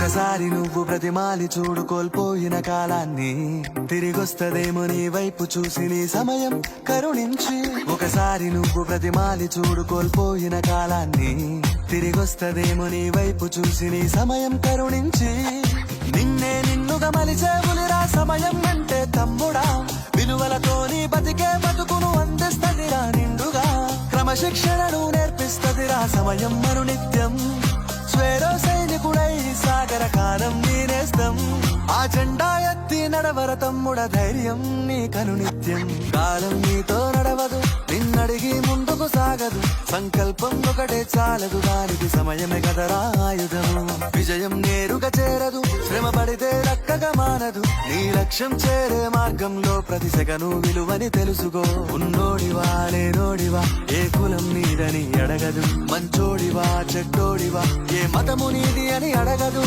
ఒకసారి నువ్వు బ్రతిమాలి చూడు కోల్పోయిన కాలాన్ని, తిరిగొస్తదేమో నీ వైపు చూసి నీ సమయం కరుణించి. ఒకసారి నువ్వు బ్రతిమాలి చూడు కోల్పోయిన కాలాన్ని, తిరిగొస్తదేమో నీ వైపు చూసి నీ సమయం కరుణించి. నిన్నే నిన్నుగా మలిచేవులిరా సమయం అంటే తమ్ముడా, విలువలతోని బతికే బతుకును అందిస్తదిరా నిండుగా. క్రమశిక్షణను నేర్పిస్తదిరా సమయం మరునిత్యం. స్వేరో సైనికుడై సాగర కాలం నేనేస్తం, ఆ జెండా ఎత్తి నడవర తమ్ముడ ధైర్యం నీ కనునిత్యం. కాలం నీతో నడవదు, నిన్నడిగి ముందుకు సాగదు, సంకల్పం ఒకటే చాలదు, దానికి సమయమే కదరా ఆయుధము. విజయం నేరుగా చేరదు, శ్రమ పడితే దక్కగా మానదు, నీ లక్ష్యం చేరే మార్గంలో ప్రతి సెకను విలువని తెలుసుకో. ఉన్నోడివా లేనోడివా ఏ కులం నీదని అడగదు, మంచోడివా చెడ్డోడివా ఏ మతము నీది అని అడగదు.